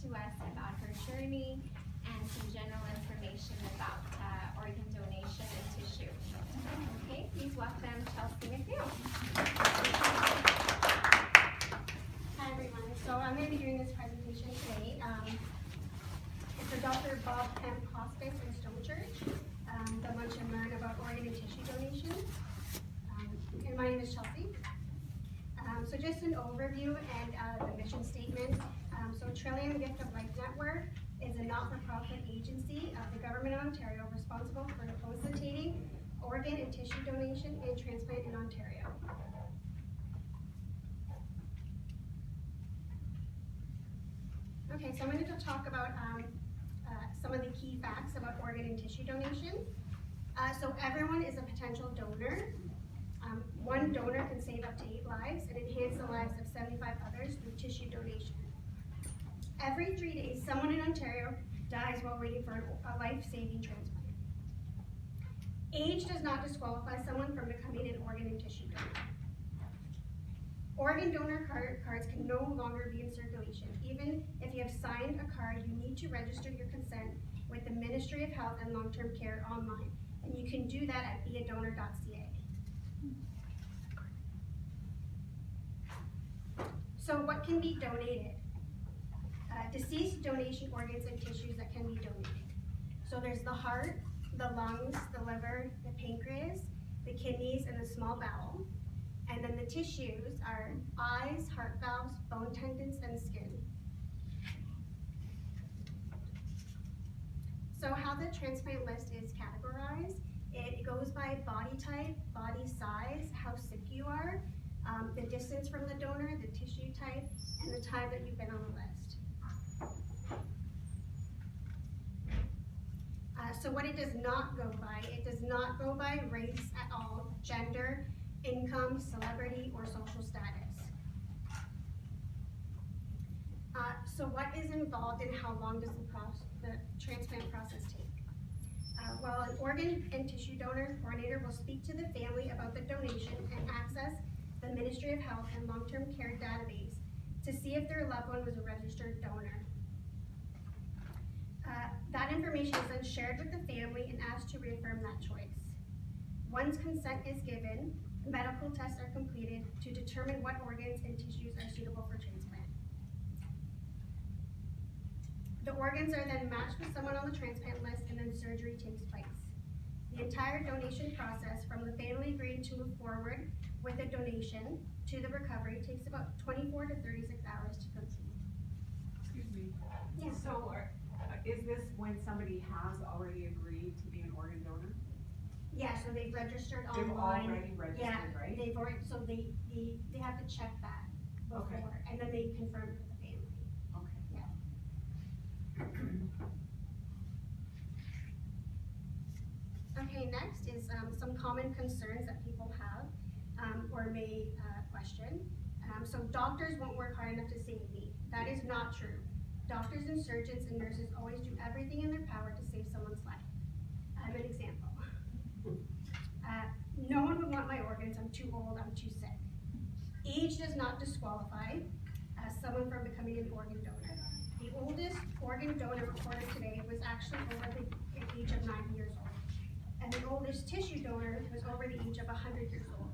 to us about her journey and some general information about organ donation and tissue. Okay, please welcome Chelsey McNeil. Hi everyone, so I'm going to be doing this presentation today. It's for Dr. Bob Kemp Hospice in Stone Church. They'll lunch and learn about organ and tissue donation. And my name is Chelsey. So just an overview and the mission statement. So Trillium Gift of Life Network is a not-for-profit agency of the Government of Ontario responsible for facilitating organ and tissue donation and transplant in Ontario. Okay, so I'm going to talk about some of the key facts about organ and tissue donation. So everyone is a potential donor. One donor can save up to 8 lives and enhance the lives of 75 others through tissue donation. Every 3 days, someone in Ontario dies while waiting for a life-saving transplant. Age does not disqualify someone from becoming an organ and tissue donor. Organ donor cards can no longer be in circulation. Even if you have signed a card, you need to register your consent with the Ministry of Health and Long-Term Care online, and you can do that at beadonor.ca. So what can be donated? Deceased donation organs and tissues that can be donated. So there's the heart, the lungs, the liver, the pancreas, the kidneys, and the small bowel. And then the tissues are eyes, heart valves, bone tendons, and skin. So how the transplant list is categorized, it goes by body type, body size, how sick you are, the distance from the donor, the tissue type, and the time that you've been on the list. So what it does not go by race at all, gender, income, celebrity, or social status. So what is involved and how long does the transplant process take? Well, an organ and tissue donor coordinator will speak to the family about the donation and access the Ministry of Health and Long-Term Care database to see if their loved one was a registered donor. That information is then shared with the family and asked to reaffirm that choice. Once consent is given, medical tests are completed to determine what organs and tissues are suitable for transplant. The organs are then matched with someone on the transplant list, and then surgery takes place. The entire donation process, from the family agreeing to move forward with the donation to the recovery, takes about 24 to 36 hours to complete. Excuse me. Yeah. So is this when somebody has already agreed to be an organ donor? Yeah, so they've registered They've online. already registered, right? They've already, so they have to check that before, Okay. and then they confirm with the family. Okay. Yeah. Okay, next is some common concerns that people have or may question. So doctors won't work hard enough to save me. That is not true. Doctors and surgeons and nurses always do everything in their power to save someone's life. I have an example. No one would want my organs. I'm too old, I'm too sick. Age does not disqualify someone from becoming an organ donor. The oldest organ donor reported today was actually over the age of 90 years old. And the oldest tissue donor was over the age of 100 years old.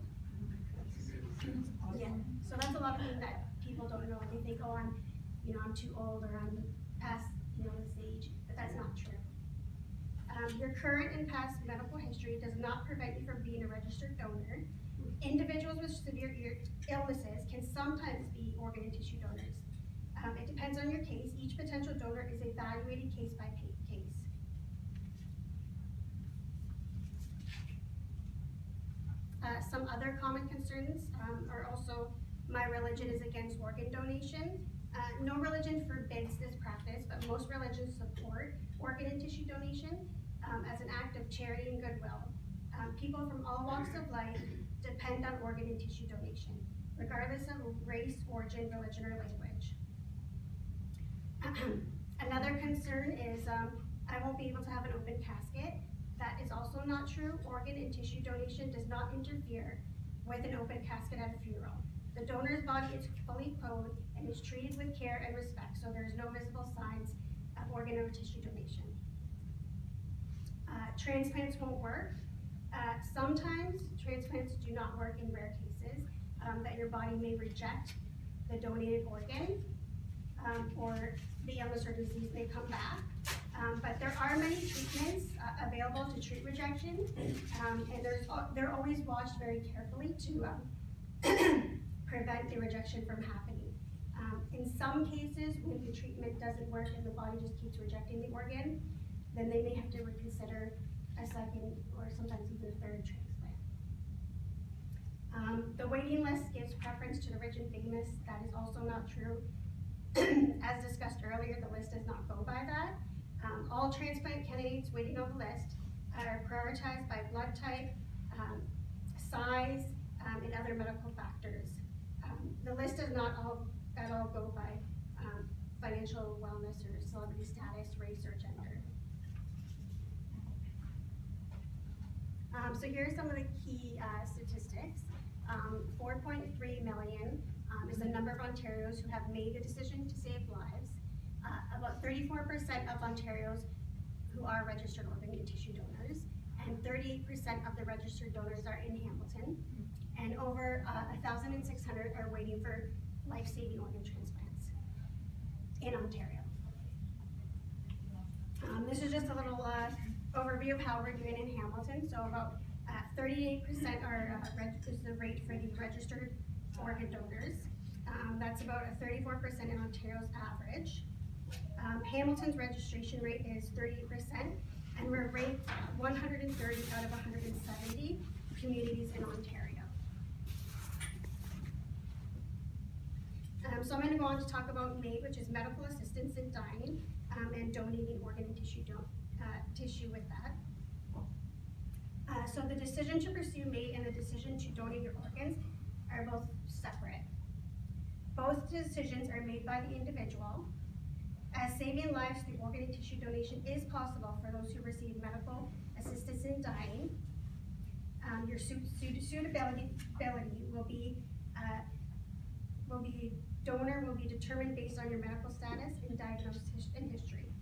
Yeah, so that's a lot of things that people don't know. They think, oh, I'm too old, or I'm past, this age, but that's not true. Your current and past medical history does not prevent you from being a registered donor. Individuals with severe illnesses can sometimes be organ and tissue donors. It depends on your case. Each potential donor is evaluated case by case. Some other common concerns are also, my religion is against organ donation. No religion forbids this practice, but most religions support organ and tissue donation as an act of charity and goodwill. People from all walks of life depend on organ and tissue donation, regardless of race, origin, religion, or language. Another concern is I won't be able to have an open casket. That is also not true. Organ and tissue donation does not interfere with an open casket at a funeral. The donor's body is fully clothed and is treated with care and respect, so there is no visible signs of organ or tissue donation. Transplants won't work. Sometimes transplants do not work in rare cases, that your body may reject the donated organ, or the illness or disease may come back. But there are many treatments available to treat rejection, and they're always watched very carefully to prevent the rejection from happening. In some cases, when the treatment doesn't work and the body just keeps rejecting the organ, then they may have to reconsider a second or sometimes even a third transplant. The waiting list gives preference to the rich and famous. That is also not true. As discussed earlier, the list does not go by that. All transplant candidates waiting on the list are prioritized by blood type, size, and other medical factors. The list does not at all go by financial wellness or celebrity status, race, or gender. So here are some of the key statistics. 4.3 million is the number of Ontarios who have made the decision to save lives. About 34% of Ontarios who are registered organ and tissue donors, and 38% of the registered donors are in Hamilton, and over 1,600 are waiting for life-saving organ transplants in Ontario. This is just a little overview of how we're doing in Hamilton. So about 38% is the rate for the registered organ donors. That's about a 34% in Ontario's average. Hamilton's registration rate is 38%, and we're ranked 130 out of 170 communities in Ontario. So I'm going to go on to talk about MAID, which is medical assistance in dying, and donating organ and tissue with that. So the decision to pursue MAID and the decision to donate your organs are both separate. Both decisions are made by the individual, as saving lives through organ and tissue donation is possible for those who receive medical assistance in dying. Your suitability will be determined based on your medical status and diagnosis and history.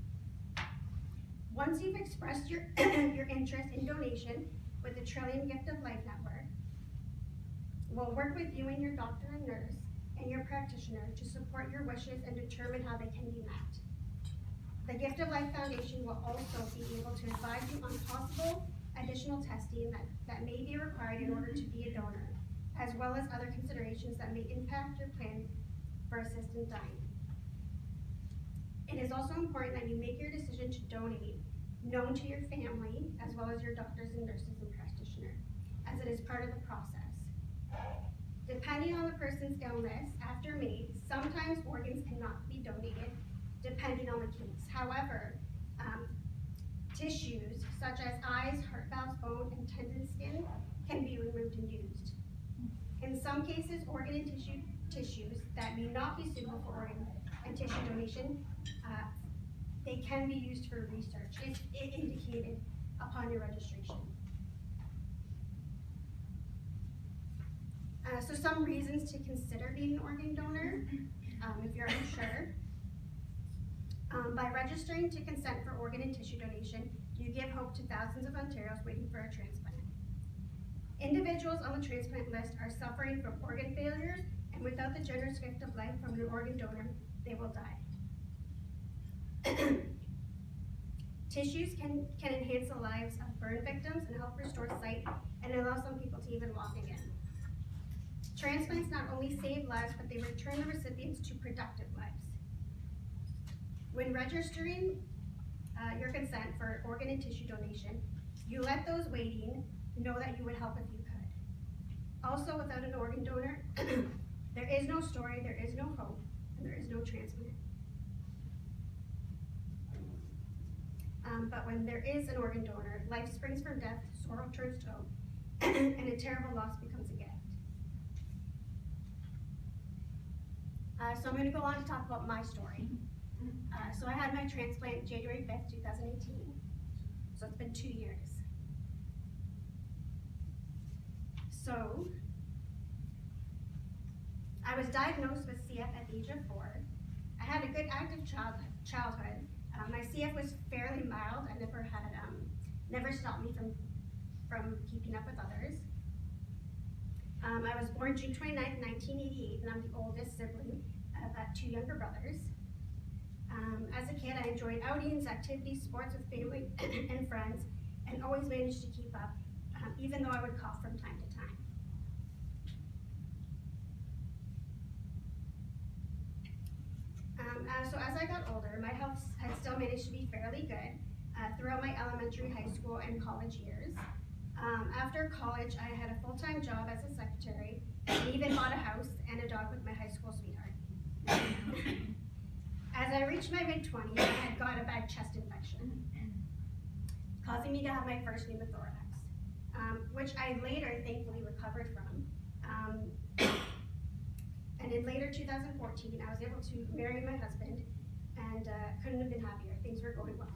Once you've expressed your interest in donation with the Trillium Gift of Life Network, we'll work with you and your doctor and nurse and your practitioner to support your wishes and determine how they can be met. The Gift of Life Foundation will also be able to advise you on possible additional testing that may be required in order to be a donor, as well as other considerations that may impact your plan for assisted dying. It is also important that you make your decision to donate known to your family, as well as your doctors and nurses and practitioner, as it is part of the process. Depending on the person's illness after MAID, sometimes organs cannot be donated, depending on the case. However, tissues such as eyes, heart valves, bone, and tendon skin can be removed and used. In some cases, organ and tissues that may not be suitable for organ and tissue donation, they can be used for research if indicated upon your registration. So some reasons to consider being an organ donor, if you're unsure. By registering to consent for organ and tissue donation, you give hope to thousands of Ontarians waiting for a transplant. Individuals on the transplant list are suffering from organ failures, and without the generous gift of life from an organ donor, they will die. Tissues can enhance the lives of burn victims and help restore sight and allow some people to even walk again. Transplants not only save lives, but they return the recipients to productive lives. When registering your consent for organ and tissue donation, you let those waiting know that you would help if you could. Also, without an organ donor, there is no story, there is no hope, and there is no transplant. But when there is an organ donor, life springs from death, sorrow turns to hope, and a terrible loss becomes a gift. So I'm going to go on to talk about my story. So I had my transplant January 5th, 2018. So it's been 2 years. So I was diagnosed with CF at the age of 4. I had a good active childhood. My CF was fairly mild. I never stopped me from keeping up with others. I was born June 29th, 1988, and I'm the oldest sibling of 2 younger brothers. As a kid, I enjoyed outings, activities, sports with family and friends, and always managed to keep up, even though I would cough from time to time. So as I got older, my health had still managed to be fairly good throughout my elementary, high school, and college years. After college, I had a full-time job as a secretary, and even bought a house and a dog with my high school sweetheart. As I reached my mid-20s, I had got a bad chest infection, causing me to have my first pneumothorax, which I later thankfully recovered from. And in later 2014, I was able to marry my husband, and couldn't have been happier. Things were going well.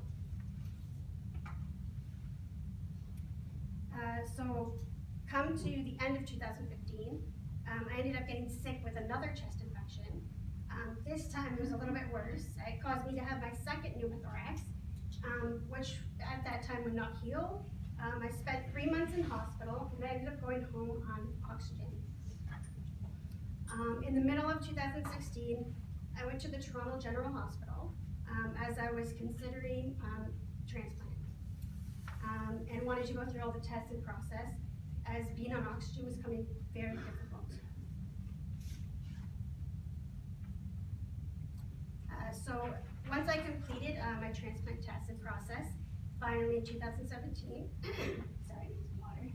So come to the end of 2015, I ended up getting sick with another chest infection. This time it was a little bit worse. It caused me to have my second pneumothorax, which at that time would not heal. I spent 3 months in hospital, and I ended up going home on oxygen. In the middle of 2016, I went to the Toronto General Hospital as I was considering transplant. And wanted to go through all the tests and process, as being on oxygen was becoming very difficult. So once I completed my transplant test and process, finally in 2017, sorry, I need some water.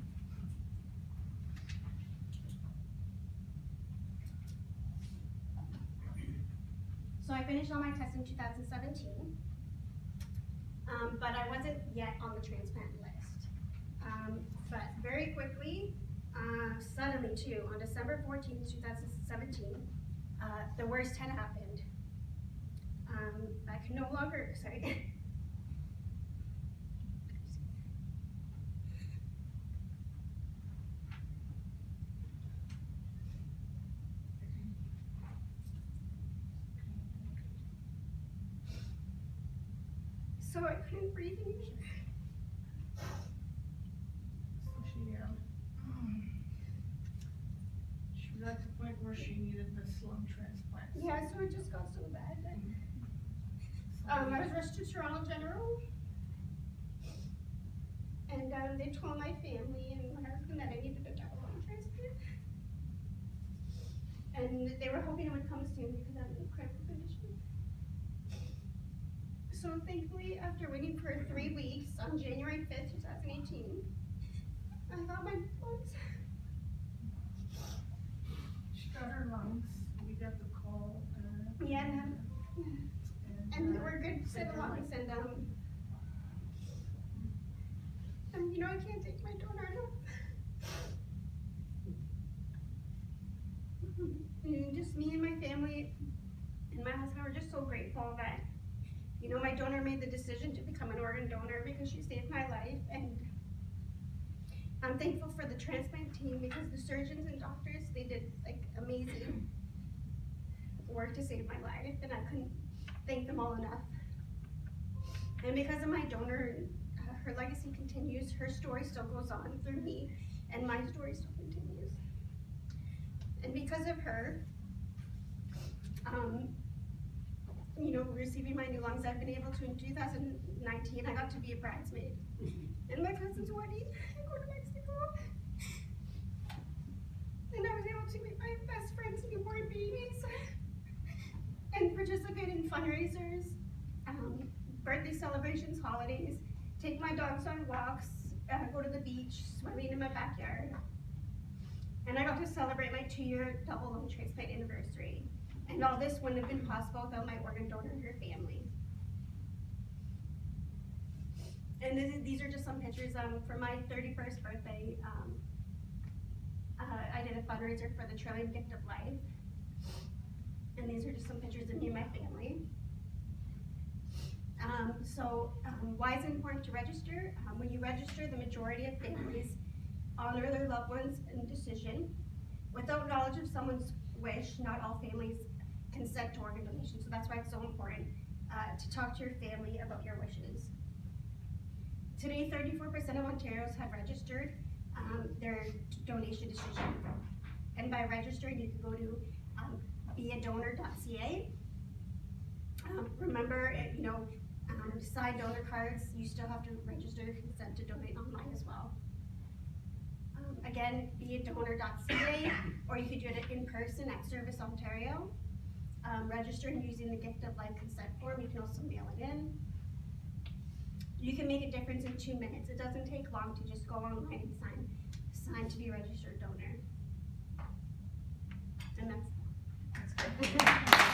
So I finished all my tests in 2017. But I wasn't yet on the transplant list. But very quickly, suddenly too, on December 14th, 2017, the worst had happened. I could no longer, sorry. So I couldn't breathe anymore. She was at the point where she needed this lung transplant. Yeah, so it just got so bad that I was rushed to Toronto General, and they told my family and my husband that I needed a double lung transplant, and they were hoping it would come soon because I'm in a critical condition. So thankfully, after waiting for 3 weeks, on January 5th, 2018, I got my lungs. She got her lungs, we got the call. Yeah, and they were good for the lungs, and you know, I can't take my donor enough. And just me and my family and my husband were just so grateful that, you know, my donor made the decision to become an organ donor because she saved my life. And I'm thankful for the transplant team because the surgeons and doctors, they did like amazing work to save my life, and I couldn't thank them all enough. And because of my donor, her legacy continues. Her story still goes on through me, and my story still continues. And because of her, you know, receiving my new lungs, I've been able to, in 2019, I got to be a bridesmaid in my cousin's wedding and go to Mexico. And I was able to meet my best friend's newborn babies and participate in fundraisers, birthday celebrations, holidays, take my dogs on walks, go to the beach, swimming in my backyard. And I got to celebrate my 2-year double lung transplant anniversary. And all this wouldn't have been possible without my organ donor and her family. And these are just some pictures. For my 31st birthday, I did a fundraiser for the Trillium Gift of Life. And these are just some pictures of me and my family. Why is it important to register? When you register, the majority of families honor their loved ones' decision without knowledge of someone's wish. Not all families consent to organ donation, so that's why it's so important to talk to your family about your wishes. Today, 34% of Ontarians have registered their donation decision. And by registering, you can go to beadonor.ca. Remember, to sign donor cards, you still have to register your consent to donate online as well. Again, beadonor.ca, or you could do it in person at Service Ontario. Registering using the Gift of Life consent form, you can also mail it in. You can make a difference in 2 minutes. It doesn't take long to just go online and sign to be a registered donor. And that's That's good.